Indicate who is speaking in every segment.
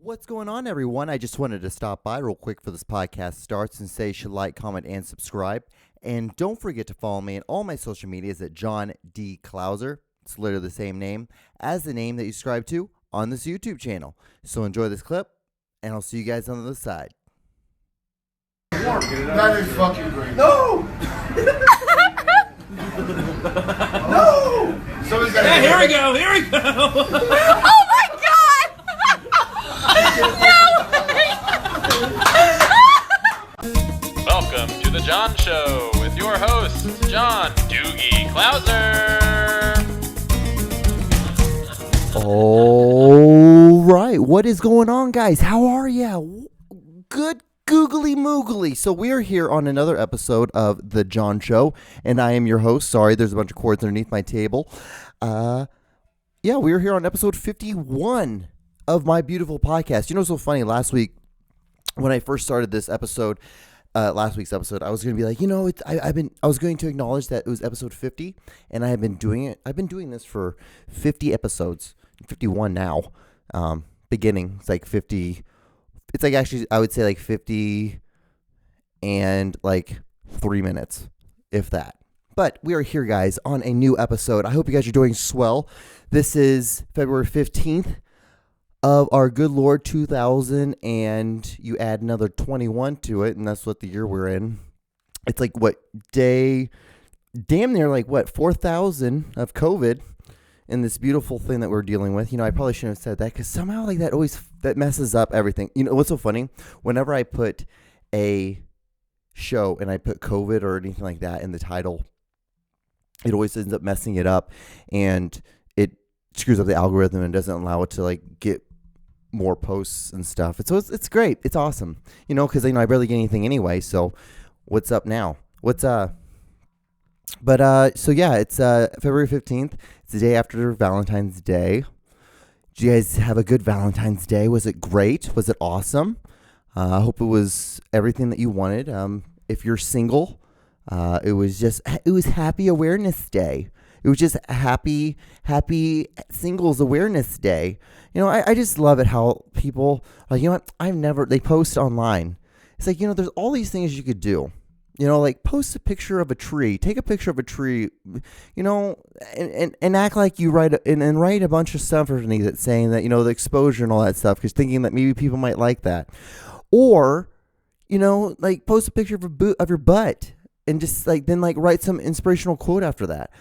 Speaker 1: What's going on, everyone? I just wanted to stop by real quick for this podcast starts and say you should like, comment, and subscribe. And don't forget to follow me on all my social medias at John D. Clouser. It's literally the same name as the name that you subscribe to on this YouTube channel. So enjoy this clip, and I'll see you guys on the other side.
Speaker 2: That is fucking great.
Speaker 3: No!
Speaker 2: No! Somebody's got
Speaker 3: Yeah, here we go, here we go!
Speaker 4: Oh my god!
Speaker 5: Welcome to The John Show with your host, John Doogie Clouser.
Speaker 1: All right, what is going on, guys? How are ya? Good googly moogly. So we are here on another episode of The John Show, and I am your host. Sorry, there's a bunch of cords underneath my table. Yeah, we are here on episode 51 of my beautiful podcast. You know, it's so funny. Last week, when I first started this episode, last week's episode, I was going to be like, you know, I was going to acknowledge that it was episode 50, and I have been doing it. I've been doing this for 50 episodes, 51 now. Beginning, it's like 50. It's like actually, I would say like 50 and like 3 minutes, if that. But we are here, guys, on a new episode. I hope you guys are doing swell. This is February 15th of our good Lord 2000, and you add another 21 to it, and that's what the year we're in. It's like what damn near like what 4,000 of COVID in this beautiful thing that we're dealing with. You know, I probably shouldn't have said that because somehow like that messes up everything. You know what's so funny? Whenever I put a show and I put COVID or anything like that in the title, it always ends up messing it up, and it screws up the algorithm and doesn't allow it to like get more posts and stuff. So it's great. It's awesome. You know, because I barely get anything anyway. So what's up now? So yeah, it's February 15th. It's the day after Valentine's Day. Did you guys have a good Valentine's Day? Was it great? Was it awesome? I hope it was everything that you wanted. If you're single, it was Happy Awareness Day. It was just happy Singles Awareness Day. You know, I just love it how people are like, you know what, they post online. It's like, you know, there's all these things you could do. You know, like post a picture of a tree, take a picture of a tree, you know, and act like you write a bunch of stuff underneath it saying that, you know, the exposure and all that stuff, because thinking that maybe people might like that. Or, you know, like post a picture of your butt and just like then like write some inspirational quote after that.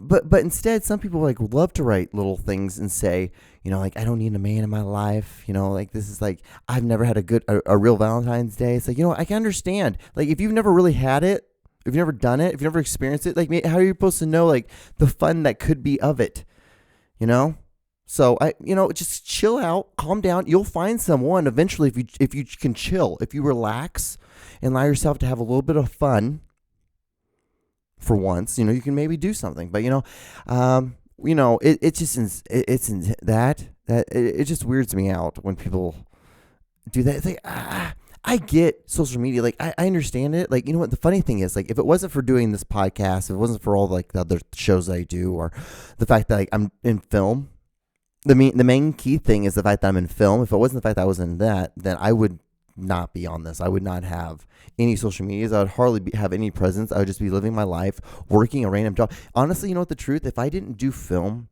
Speaker 1: But instead, some people like love to write little things and say, you know, like, I don't need a man in my life. You know, like, this is like, I've never had a real Valentine's Day. It's like, you know, I can understand. Like, if you've never really had it, if you've never done it, if you've never experienced it, like, how are you supposed to know, like, the fun that could be of it? You know? So, just chill out, calm down. You'll find someone eventually if you can chill, if you relax and allow yourself to have a little bit of fun. For once, you know, you can maybe do something, but it just weirds me out when people do that. It's like, I get social media. Like, I understand it. Like, you know what? The funny thing is, like, if it wasn't for doing this podcast, if it wasn't for all like the other shows I do, or the fact that like I'm in film, the main key thing is the fact that I'm in film. If it wasn't the fact that I was in that, then I would not be on this. I would not have any social medias. I would hardly have any presence. I would just be living my life, working a random job. Honestly, you know what, the truth, if I didn't do film,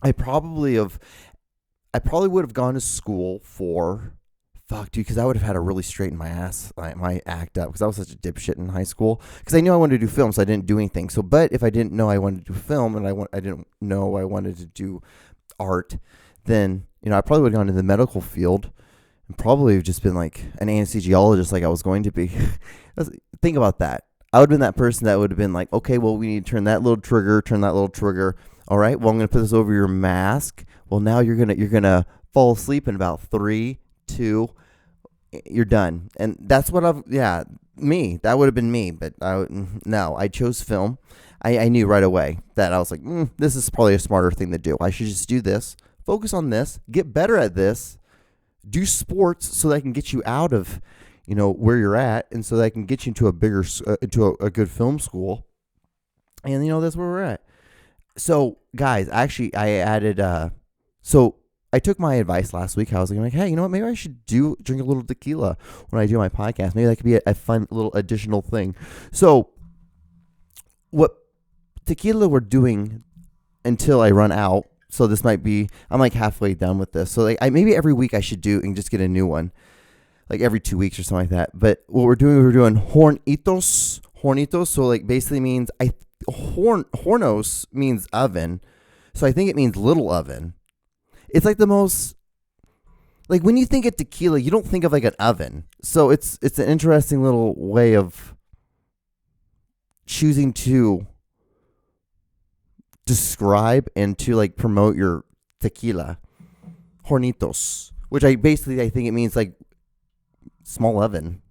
Speaker 1: I probably would have gone to school for because I would have had to really straighten my ass, my act up, because I was such a dipshit in high school, because I knew I wanted to do film, so I didn't do anything. So, but if I didn't know I wanted to do film, and I didn't know I wanted to do art, then, you know, I probably would have gone to the medical field and probably just been like an anesthesiologist, like I was going to be. Think about that. I would have been that person that would have been like, okay, well, we need to turn that little trigger. All right, well, I'm going to put this over your mask. Well, now you're gonna fall asleep in about 3, 2, you're done. And that's what me. That would have been me. But I chose film. I knew right away that I was like, this is probably a smarter thing to do. I should just do this, focus on this, get better at this. Do sports so that I can get you out of, you know, where you're at, and so that I can get you into a good film school. And, you know, that's where we're at. So, guys, actually, I added, I took my advice last week. I was like, hey, you know what? Maybe I should drink a little tequila when I do my podcast. Maybe that could be a fun little additional thing. So what tequila we're doing until I run out. So this might be, I'm like halfway done with this. So like maybe every week I should do and just get a new one, like every 2 weeks or something like that. But what we're doing hornitos. So like basically means hornos means oven. So I think it means little oven. It's like the most, like when you think of tequila, you don't think of like an oven. So it's an interesting little way of choosing to describe and to like promote your tequila. Hornitos, which I think it means like small oven.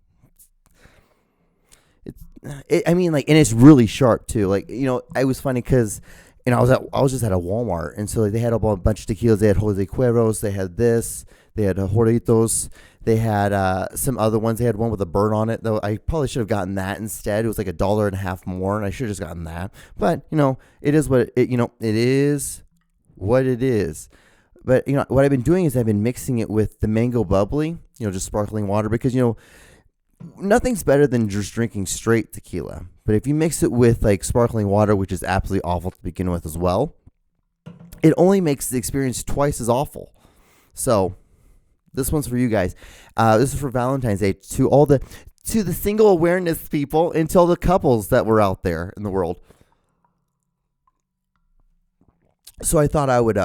Speaker 1: And it's really sharp too. Like, I was funny because, I was just at a Walmart, and so like, they had a bunch of tequilas. They had Jose Cuervos, they had this, they had Hornitos, they had some other ones. They had one with a bird on it, though. I probably should have gotten that instead. It was like $1.50 more, and I should have just gotten that. But it is what it is. What it is. But what I've been doing is I've been mixing it with the mango bubbly, just sparkling water, because nothing's better than just drinking straight tequila. But if you mix it with like sparkling water, which is absolutely awful to begin with as well, it only makes the experience twice as awful. So this one's for you guys. This is for Valentine's Day to the single awareness people and to all the couples that were out there in the world. So I thought I would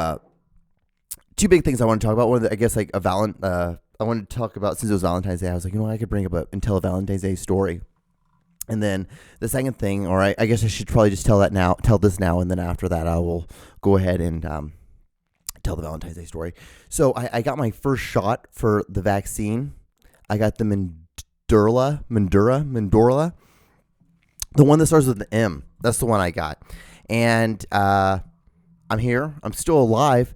Speaker 1: two big things I want to talk about. One, I guess, like I wanted to talk about, since it was Valentine's Day, I was like, I could bring up and tell a Valentine's Day story. And then the second thing, all right, I guess I should probably just tell this now, and then after that I will go ahead and tell the Valentine's Day story. So I got my first shot for the vaccine. I got the Mandurla, the one that starts with the M. That's the one I got. And I'm here. I'm still alive.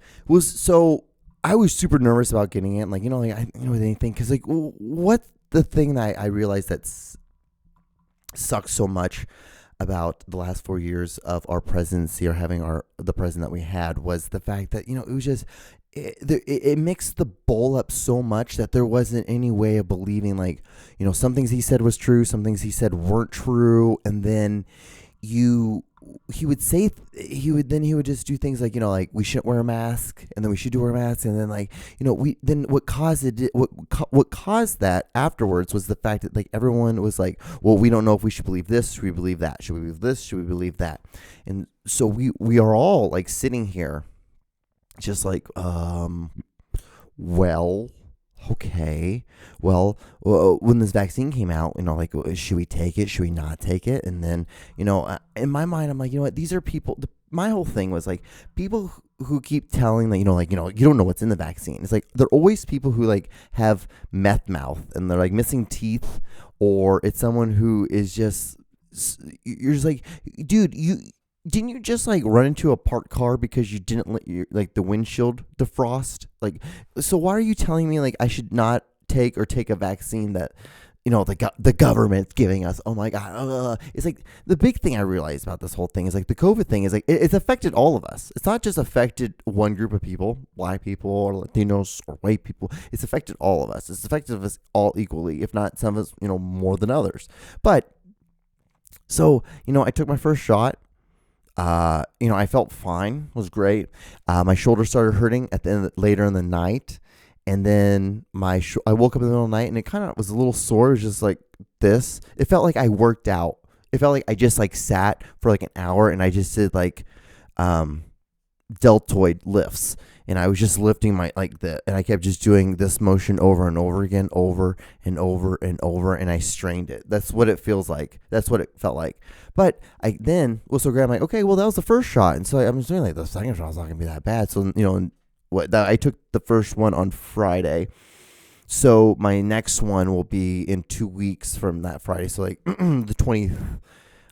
Speaker 1: I was super nervous about getting it. Like, with anything. Because, like, what the thing that I realized that sucks so much about the last 4 years of our presidency, or having the president that we had, was the fact that, it was just, it mixed the bowl up so much that there wasn't any way of believing, like, some things he said was true, some things he said weren't true. And then he would just do things like, like, we shouldn't wear a mask, and then we should wear a mask, and then, like, what caused that afterwards was the fact that, like, everyone was like, well, we don't know if we should believe this, should we believe that, should we believe this, should we believe that? And so we are all like sitting here just like, well, okay, well, when this vaccine came out, like, should we take it? Should we not take it? And then, in my mind, I'm like, what? These are people. My whole thing was like, people who keep telling that, you don't know what's in the vaccine. It's like, they're always people who like have meth mouth, and they're like missing teeth, or it's someone who is just, you're just like, dude, didn't you just like run into a parked car because you didn't let the windshield defrost? Like, so why are you telling me like I should not take a vaccine that, the government's giving us? Oh my God. It's like, the big thing I realized about this whole thing is like, the COVID thing is like, it's affected all of us. It's not just affected one group of people, Black people or Latinos or white people. It's affected all of us. It's affected us all equally, if not some of us, more than others. But so, I took my first shot. I felt fine. It was great. My shoulder started hurting later in the night. And then I woke up in the middle of the night, and it kind of was a little sore. It was just like this. It felt like I worked out. It felt like I just like sat for like an hour, and I just did like deltoid lifts. And I was just lifting and I kept just doing this motion over and over again, over and over and over, and I strained it. That's what it feels like. That's what it felt like. But I then was so great. I'm like, okay, well, that was the first shot, and so I was doing like the second shot was not gonna be that bad. So I took the first one on Friday. So my next one will be in 2 weeks from that Friday. So like the 20th,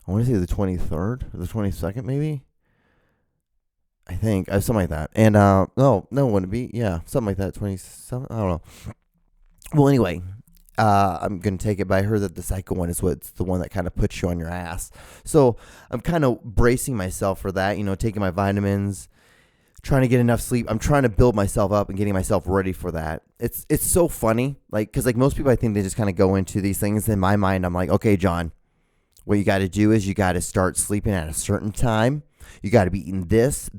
Speaker 1: I want to say the 23rd or the 22nd, maybe. I think something like that. And no, it wouldn't be. Yeah, something like that. 27. I don't know. Well, anyway, I'm gonna take it. But I heard that the second one is what's the one that kind of puts you on your ass. So I'm kind of bracing myself for that. Taking my vitamins, trying to get enough sleep. I'm trying to build myself up and getting myself ready for that. It's so funny, like, because like most people, I think they just kind of go into these things. In my mind, I'm like, okay, John, what you got to do is you got to start sleeping at a certain time. You got to be eating this,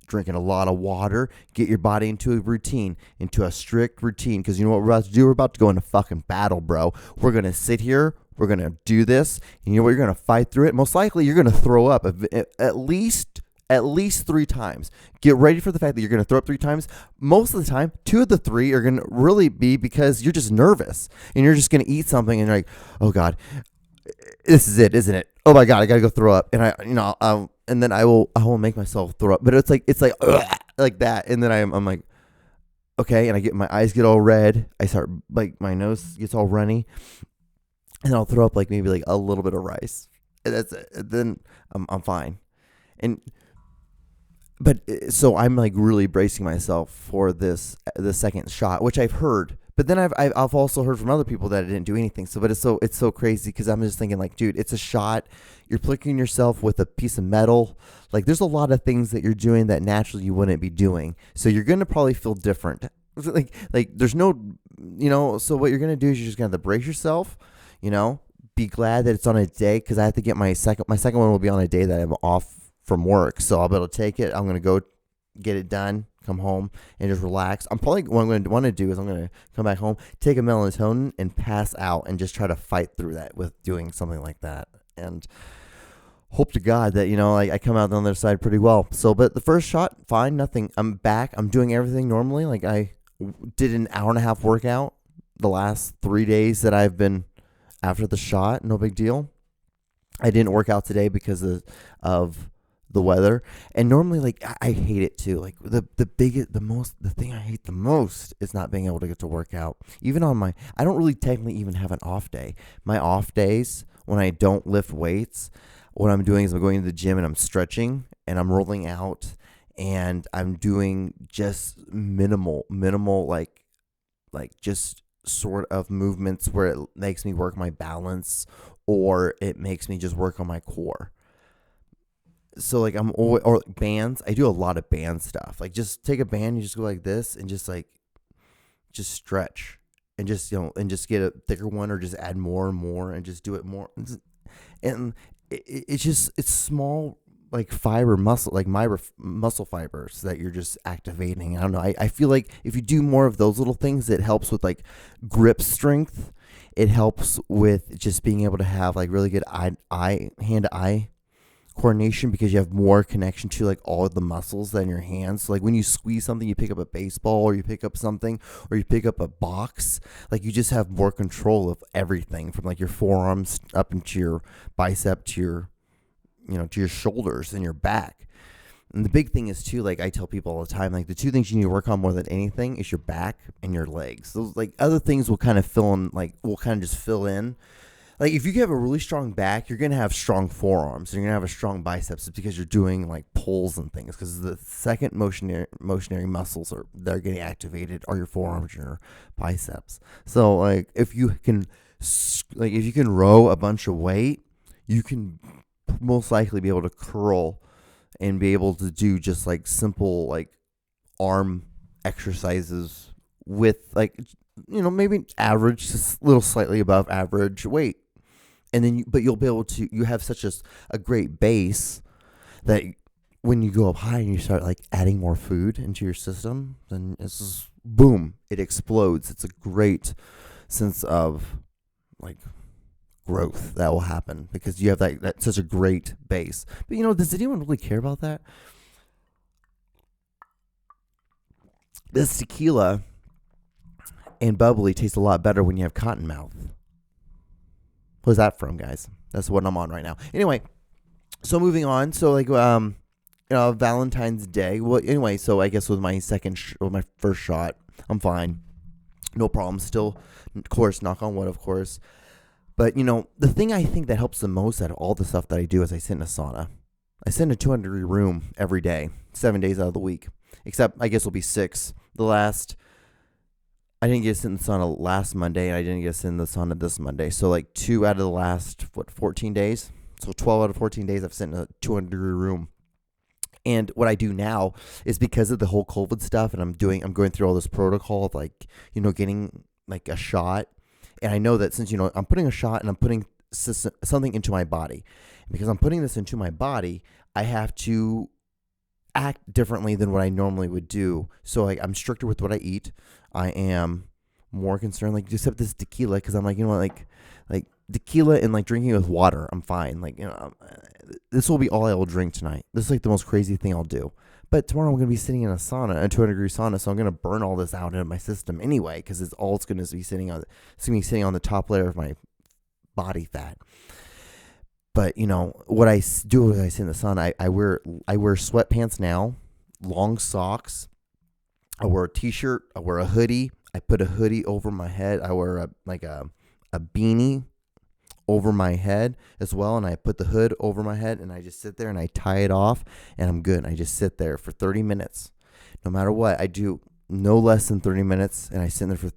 Speaker 1: drinking a lot of water, get your body into a routine, into a strict routine. Because you know what we're about to do? We're about to go into fucking battle, bro. We're going to sit here. We're going to do this. And you know what? You're going to fight through it. Most likely, you're going to throw up at least 3 times. Get ready for the fact that you're going to throw up 3 times. Most of the time, 2 of the 3 are going to really be because you're just nervous. And you're just going to eat something and you're like, oh, God, this is it, isn't it? Oh, my God, I got to go throw up. And and then I will make myself throw up. But it's like like that. And then I'm like, okay. And my eyes get all red. I start, like, my nose gets all runny. And I'll throw up, like, maybe, like, a little bit of rice. And that's it. Then I'm fine. But so I'm, like, really bracing myself for the second shot, which I've heard. But then I've also heard from other people that it didn't do anything. So, but it's so crazy because I'm just thinking, like, dude, it's a shot. You're pricking yourself with a piece of metal. Like, there's a lot of things that you're doing that naturally you wouldn't be doing. So you're gonna probably feel different. Like there's no, So what you're gonna do is you're just gonna have to brace yourself. Be glad that it's on a day, because I have to get my second one will be on a day that I'm off from work. So I'll be able to take it. I'm gonna go get it done, come home, and just relax. What I'm going to want to do is I'm going to come back home, take a melatonin, and pass out and just try to fight through that with doing something like that. And hope to God that, I come out on the other side pretty well. So, but the first shot, fine, nothing. I'm back. I'm doing everything normally. Like, I did an hour and a half workout the last 3 days that I've been after the shot. No big deal. I didn't work out today because of the weather, and normally, like, I hate it too. Like, the thing I hate the most is not being able to get to work out. Even on I don't really technically even have an off day. My off days, when I don't lift weights, what I'm doing is I'm going to the gym and I'm stretching and I'm rolling out and I'm doing just minimal, like just sort of movements where it makes me work my balance, or it makes me just work on my core. So, like, I'm always, or bands. I do a lot of band stuff. Like, just take a band, you just go like this, and just stretch, and just and just get a thicker one, or just add more and more, and just do it more. And it's small, like, fiber muscle, like muscle fibers that you're just activating. I don't know. I feel like if you do more of those little things, it helps with, like, grip strength. It helps with just being able to have, like, really good hand-to-eye coordination, because you have more connection to, like, all of the muscles than your hands. So, like, when you squeeze something, you pick up a baseball, or you pick up something, or you pick up a box, like, you just have more control of everything, from, like, your forearms up into your bicep to your to your shoulders and your back. And the big thing is too, like, I tell people all the time, like, the 2 things you need to work on more than anything is your back and your legs. Those, like, other things will kind of fill in. Like, if you have a really strong back, you're going to have strong forearms, and you're going to have a strong biceps, because you're doing, like, pulls and things, because the second motionary muscles that are getting activated are your forearms and your biceps. So, like, if you can row a bunch of weight, you can most likely be able to curl and be able to do just, like, simple, like, arm exercises with, like, maybe average, just a little slightly above average weight. And then, but you'll be able to, you have such a great base that when you go up high and you start, like, adding more food into your system, then it's just, boom, it explodes. It's a great sense of, like, growth that will happen, because you have that such a great base. But, does anyone really care about that? This tequila and bubbly tastes a lot better when you have Cottonmouth. Where's that from, guys? That's what I'm on right now. Anyway, so moving on. So, like, Valentine's Day. Well, anyway, so I guess with my my first shot, I'm fine. No problem. Still, of course, knock on wood, of course. But, the thing I think that helps the most out of all the stuff that I do is I sit in a sauna. I sit in a 200-degree room every day, 7 days out of the week. Except, I guess it'll be 6. I didn't get to sit in the sauna last Monday, and I didn't get to sit in the sauna this Monday. So, like, 2 out of the last, 14 days? So 12 out of 14 days I've sat in a 200-degree room. And what I do now is because of the whole COVID stuff, and I'm going through all this protocol of like, getting like a shot. And I know that since, I'm putting a shot and I'm putting something into my body, because I'm putting this into my body, I have to act differently than what I normally would do. So like, I'm stricter with what I eat. I am more concerned, like, just with this tequila, because I'm like, like tequila and like drinking with water, I'm fine. Like, this will be all I will drink tonight. This is like the most crazy thing I'll do. But tomorrow I'm going to be sitting in a sauna, a 200-degree sauna, so I'm going to burn all this out into my system anyway, because it's going to be sitting on the top layer of my body fat. But what I do when I sit in the sauna, I wear sweatpants now, long socks. I wear a t-shirt. I wear a hoodie. I put a hoodie over my head. I wear a beanie over my head as well, and I put the hood over my head, and I just sit there and I tie it off, and I'm good. I just sit there for 30 minutes. No matter what, I do no less than 30 minutes, and I sit there for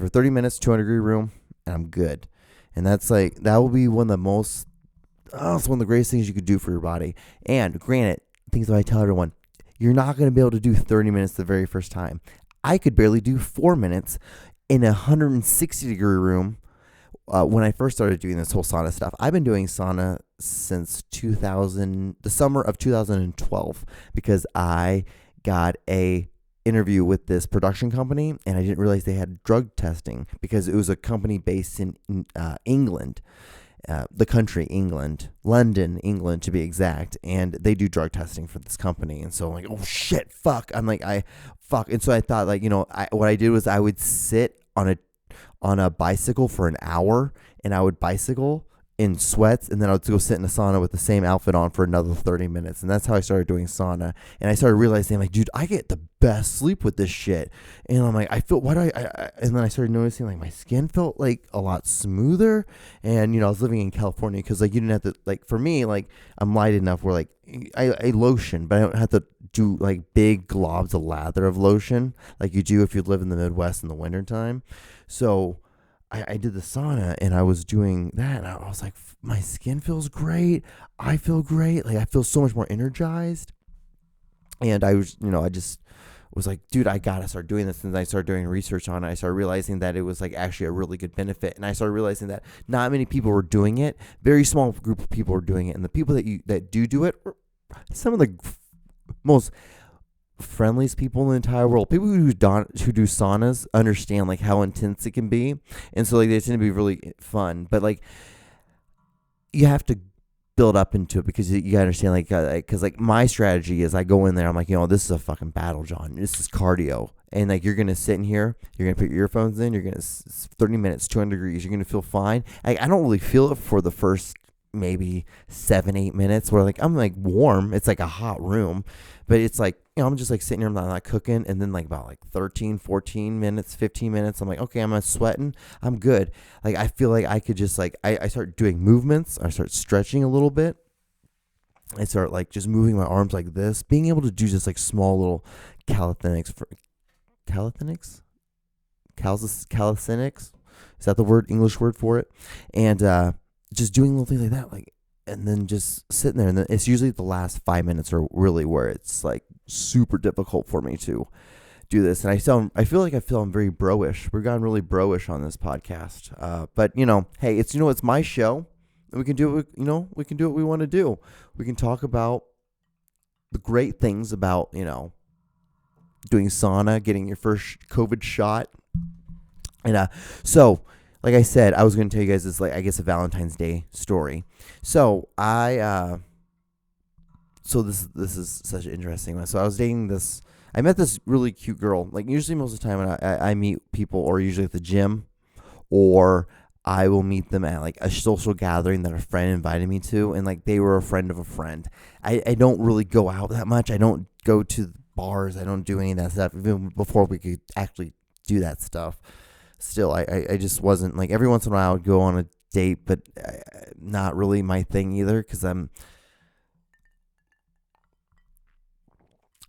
Speaker 1: 30 minutes, 200-degree room, and I'm good. And that will be one of the greatest things you could do for your body. And granted, things that I tell everyone, you're not going to be able to do 30 minutes the very first time. I could barely do 4 minutes in a 160-degree room. When I first started doing this whole sauna stuff, I've been doing sauna since the summer of 2012, because I got a interview with this production company, and I didn't realize they had drug testing, because it was a company based in England, the country England, London, England to be exact, and they do drug testing for this company. And so I'm like, oh shit, fuck. I'm like, and so I thought, like, what I did was I would sit on a bicycle for an hour, and I would bicycle in sweats, and then I would go sit in a sauna with the same outfit on for another 30 minutes. And that's how I started doing sauna. And I started realizing, like, dude, I get the best sleep with this shit. And I'm like, and then I started noticing, like, my skin felt like a lot smoother. And, I was living in California, because like, you didn't have to, like, for me, like, I'm light enough where, like, I lotion, but I don't have to do like big globs of lather of lotion like you do if you live in the Midwest in the wintertime. So I did the sauna, and I was doing that, and I was like, my skin feels great. I feel great. Like, I feel so much more energized. And I was, I just was like, dude, I got to start doing this. And I started doing research on it. I started realizing that it was like actually a really good benefit. And I started realizing that not many people were doing it. Very small group of people were doing it. And the people that do it are some of the most friendliest people in the entire world. People who do saunas understand like how intense it can be, and so like they tend to be really fun. But like you have to build up into it, because you gotta understand, like, because like my strategy is I go in there, I'm like, this is a fucking battle, John. This is cardio, and like you're gonna sit in here, you're gonna put your earphones in, you're gonna 30 minutes, 200 degrees, you're gonna feel fine. I don't really feel it for the first maybe 7-8 minutes, where like I'm like warm. It's like a hot room, but it's like, I'm just like sitting here, I'm not cooking, and then like about like 13, 14 minutes, 15 minutes, I'm like, okay, I'm not sweating, I'm good. Like I feel like I could just like, I start doing movements, I start stretching a little bit, I start like just moving my arms like this, being able to do just like small little calisthenics. Is that the word, English word for it? And just doing little things like that, like, and then just sitting there, and then it's usually the last 5 minutes are really where it's like super difficult for me to do this. And I feel I'm very bro-ish. We've gotten really bro-ish on this podcast. But hey, it's my show, and we can do it. We can do what we want to do. We can talk about the great things about doing sauna, getting your first COVID shot, and so. Like I said, I was going to tell you guys this, like, I guess, a Valentine's Day story. So this is such an interesting one. So I met this really cute girl. Like usually most of the time when I meet people, or usually at the gym, or I will meet them at like a social gathering that a friend invited me to, and like they were a friend of a friend. I don't really go out that much. I don't go to bars. I don't do any of that stuff, even before we could actually do that stuff. Still, I just wasn't, like, every once in a while I would go on a date, but not really my thing either, because I'm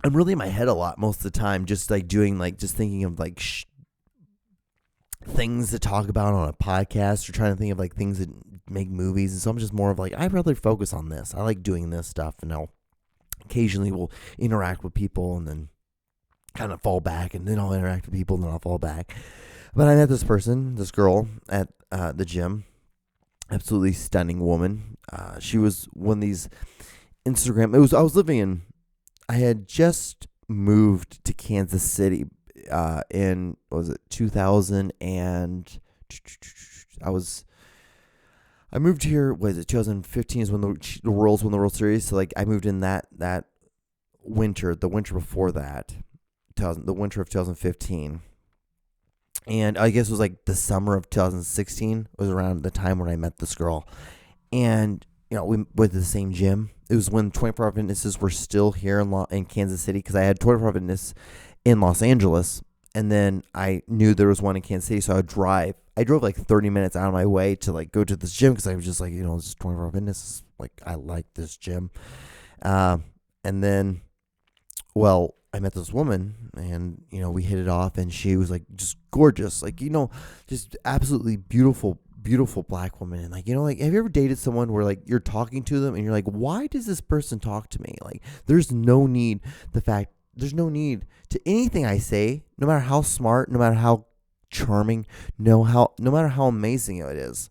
Speaker 1: really in my head a lot most of the time, just like doing, like, just thinking of like things to talk about on a podcast, or trying to think of like things that make movies. And so I'm just more of like, I'd rather focus on this. I like doing this stuff, occasionally will interact with people and then kind of fall back, and then I'll interact with people and then I'll fall back. But I met this girl at the gym. Absolutely stunning woman. She was one of these Instagram. I had just moved to Kansas City in, what was it, 2000, and I moved here, 2015 is when the Royals won the World Series. So like I moved in that winter, the winter before that, the winter of 2015. And I guess it was like the summer of 2016 was around the time when I met this girl. And, we went to the same gym. It was when 24-Hour Fitnesses were still here in Kansas City, because I had 24-Hour Fitness in Los Angeles. And then I knew there was one in Kansas City, so I drove like 30 minutes out of my way to like go to this gym, because I was just like, this is 24-Hour Fitness. Like, I like this gym. And then, I met this woman, and, we hit it off, and she was like just gorgeous, like, just absolutely beautiful black woman. And like, have you ever dated someone where like you're talking to them and you're like, why does this person talk to me? Like, there's no need to anything I say, no matter how smart, no matter how charming, no matter how amazing it is.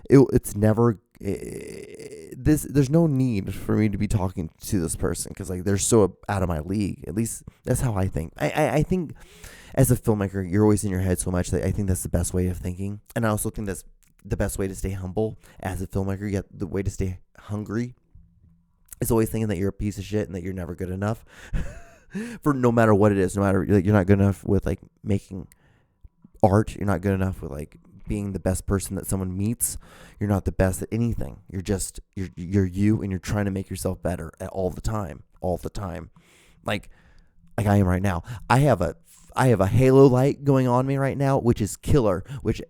Speaker 1: It's never there's no need for me to be talking to this person, because like they're so out of my league. At least that's how I think. I think as a filmmaker, you're always in your head so much that I think that's the best way of thinking. And I also think that's the best way to stay humble as a filmmaker. Yet the way to stay hungry is always thinking that you're a piece of shit and that you're never good enough for no matter what it is. No matter, like, you're not good enough with like making art. You're not good enough with like being the best person that someone meets. You're not the best at anything. You're you, and you're trying to make yourself better all the time. Like I am right now. I have a halo light going on me right now, which is killer, which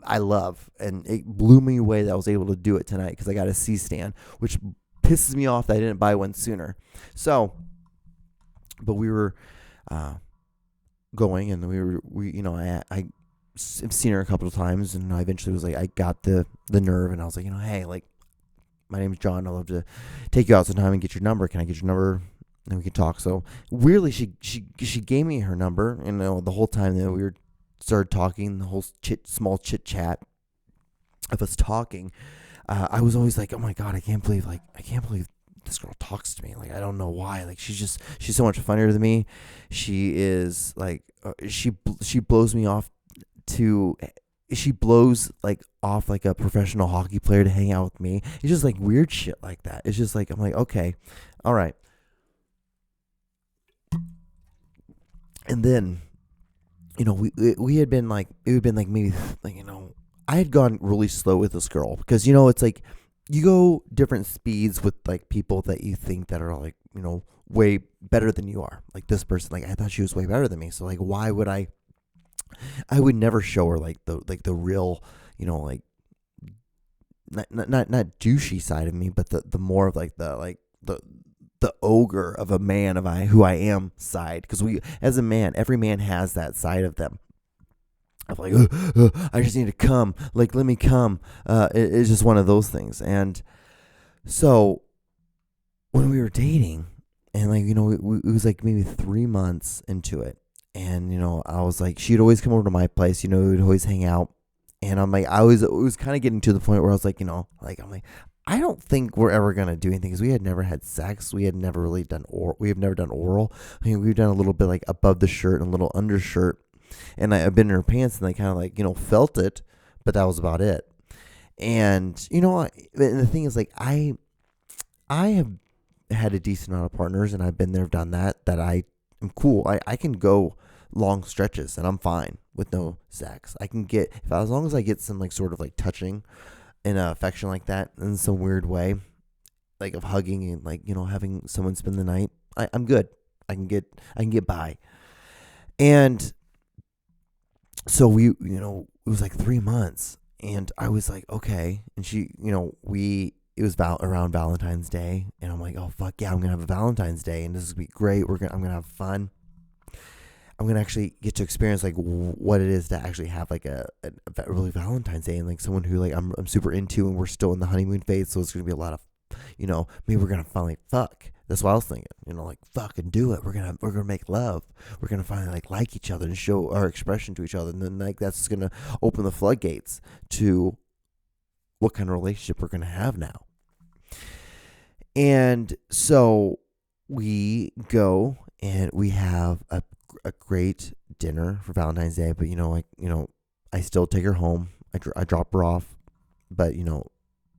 Speaker 1: I love, and it blew me away that I was able to do it tonight, because I got a C-stand, which pisses me off that I didn't buy one sooner. So, but we were going, and I've seen her a couple of times, and I eventually was like, I got the nerve, and I was like, hey, like, my name's John. I'd love to take you out sometime and get your number. Can I get your number? And we can talk. So weirdly, she gave me her number, and the whole time that we started talking, the whole small chit chat of us talking, I was always like, oh my God, I can't believe this girl talks to me. Like, I don't know why. Like, she's so much funnier than me. She is like, she blows me off she blows like off like a professional hockey player to hang out with me. It's just like weird shit like that. It's just like, I'm like, okay, all right. And then, we had been like, it had been like maybe like, I had gone really slow with this girl, because, it's like you go different speeds with like people that you think that are like, way better than you are. Like this person, like I thought she was way better than me. So like, why would I would never show her like the real, like not douchey side of me, but the more of like the ogre of a man of who I am side. Because as a man, every man has that side of them. I'm like, I just need to come. Like, let me come. It's just one of those things. And so when we were dating, and like, it was like maybe 3 months into it. And, I was like, she'd always come over to my place, we'd always hang out. And I'm like, it was kind of getting to the point where I was like, I'm like, I don't think we're ever going to do anything, because we had never had sex. We had never really done we have never done oral. I mean, we've done a little bit like above the shirt and a little undershirt. And I've been in her pants, and I kind of like, felt it, but that was about it. And, and the thing is like, I have had a decent amount of partners, and I've been there, done that I am cool. I can go long stretches, and I'm fine with no sex. I can get, as long as I get some like sort of like touching and affection like that in some weird way, like of hugging and like, having someone spend the night, I'm good. I can get by. And so we, it was like 3 months, and I was like, okay. And she, it was around Valentine's Day, and I'm like, oh fuck yeah, I'm gonna have a Valentine's Day, and this is gonna be great. I'm gonna have fun. I'm gonna actually get to experience like what it is to actually have like a really Valentine's Day, and like someone who like I'm super into, and we're still in the honeymoon phase, so it's gonna be a lot of maybe we're gonna finally fuck. That's what I was thinking. Like fuck and do it. We're gonna make love. We're gonna finally like each other and show our expression to each other, and then like that's gonna open the floodgates to what kind of relationship we're gonna have now. And so we go and we have a great dinner for Valentine's Day. But I still take her home. I drop her off, but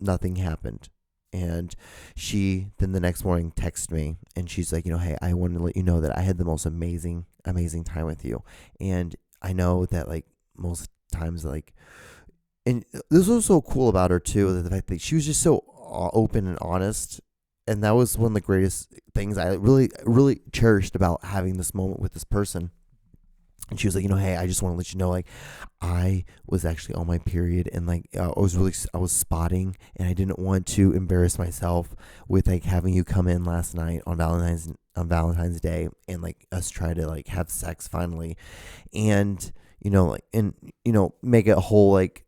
Speaker 1: nothing happened. And she then the next morning texted me and she's like, hey, I wanted to let you know that I had the most amazing time with you. And I know that like most times like, and this was so cool about her too, that the fact that she was just so open and honest. And that was one of the greatest things I really, really cherished about having this moment with this person. And she was like, hey, I just want to let you know, like, I was actually on my period, and like, I was spotting, and I didn't want to embarrass myself with like having you come in last night on Valentine's Day, and like us try to like have sex finally, and make it a whole like,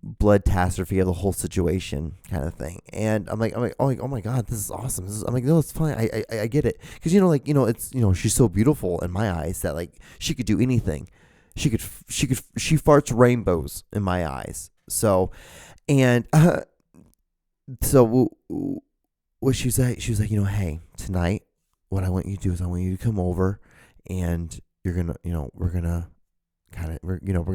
Speaker 1: blood catastrophe of the whole situation kind of thing. And I'm like, oh my God, this is awesome. I'm like, no, it's fine. I get it. Cause it's, she's so beautiful in my eyes that like she could do anything. She farts rainbows in my eyes. So, and, so what she was like, hey, tonight, what I want you to do is I want you to come over and you're going to, we're going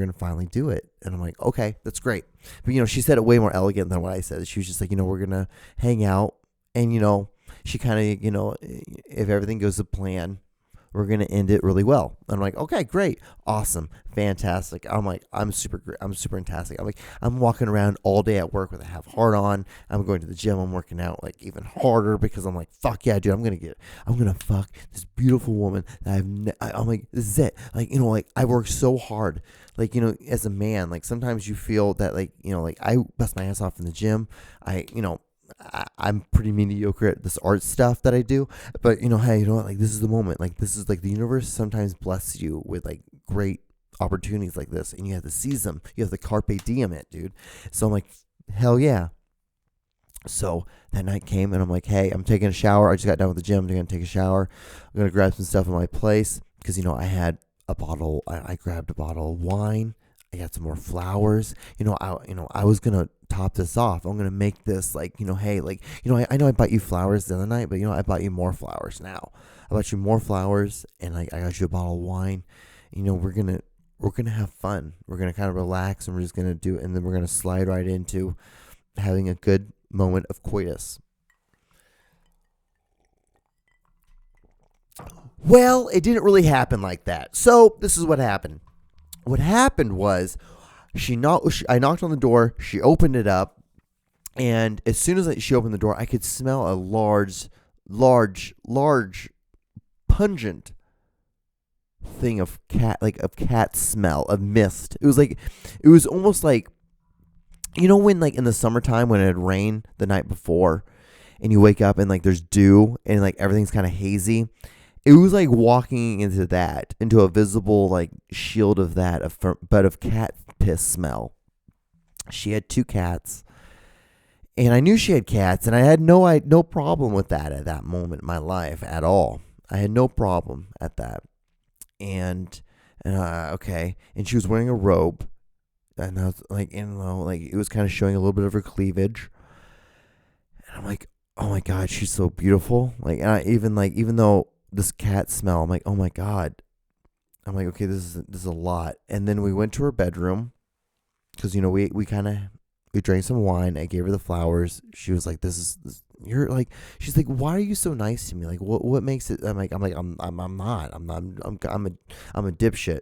Speaker 1: to finally do it. And I'm like, okay, that's great. But she said it way more elegant than what I said. She was just like, we're gonna hang out, and she kind of, if everything goes to plan, we're gonna end it really well. And I'm like, okay, great, awesome, fantastic. I'm like, I'm super fantastic. I'm like, I'm walking around all day at work with a half heart on. I'm going to the gym. I'm working out like even harder because I'm like, fuck yeah, dude, I'm gonna fuck this beautiful woman that I'm like, this is it. Like, like I work so hard. Like, as a man, like sometimes you feel that like, like I bust my ass off in the gym. I'm pretty mediocre at this art stuff that I do, but hey, like this is the moment. Like this is like the universe sometimes blesses you with like great opportunities like this, and you have to seize them. You have to carpe diem it, dude. So I'm like, hell yeah. So that night came, and I'm like, hey, I'm taking a shower. I just got done with the gym. I'm gonna take a shower. I'm gonna grab some stuff in my place because I had a bottle. I grabbed a bottle of wine. I got some more flowers. I was gonna top this off. I'm gonna make this like, hey, like, I know I bought you flowers the other night, but I bought you more flowers now. I bought you more flowers, and like I got you a bottle of wine. We're gonna have fun. We're gonna kind of relax, and we're just gonna do it, and then we're gonna slide right into having a good moment of coitus. Well, it didn't really happen like that. So this is what happened. What happened was I knocked on the door. She opened it up, and as soon as she opened the door, I could smell a large, pungent thing of cat smell, of mist. It was almost like, when like in the summertime when it had rained the night before, and you wake up and like there's dew and like everything's kind of hazy. It was like walking into a visible like shield of that, but of cat piss smell. She had 2 cats, and I knew she had cats, and I had no problem with that at that moment in my life at all. I had no problem at that, and okay, and she was wearing a robe, and I was like, like it was kind of showing a little bit of her cleavage, and I'm like, oh my God, she's so beautiful. Like, and even though this cat smell, I'm like, oh my God. I'm like, okay, this is a lot. And then we went to her bedroom because we drank some wine. I gave her the flowers. She was like, you're like, she's like, why are you so nice to me? Like, what makes it? I'm not. I'm a dipshit.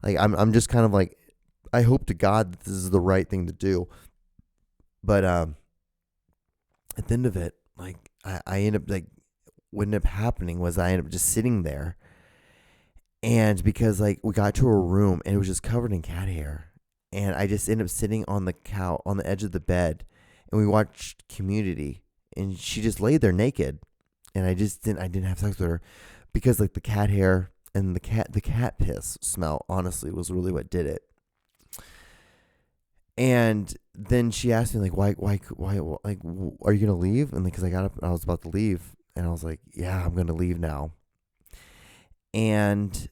Speaker 1: Like, I'm just kind of like, I hope to God that this is the right thing to do. But at the end of it, like, I end up like, what ended up happening was I ended up just sitting there, and because like we got to her room and it was just covered in cat hair, and I just ended up sitting on the couch on the edge of the bed, and we watched Community, and she just laid there naked, and I didn't have sex with her because like the cat hair and the cat piss smell honestly was really what did it. And then she asked me like, why, like, are you gonna leave? And because I got up, and I was about to leave, and I was like, yeah, I'm gonna leave now. And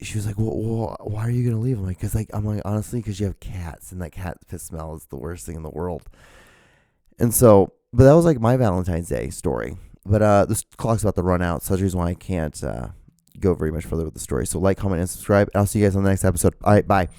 Speaker 1: she was like, well, why are you gonna leave? I'm like, honestly, because you have cats, and that cat piss smell is the worst thing in the world. And so, but that was like my Valentine's Day story. But this clock's about to run out, so that's the reason why I can't go very much further with the story. So like, comment, and subscribe. And I'll see you guys on the next episode. All right, bye.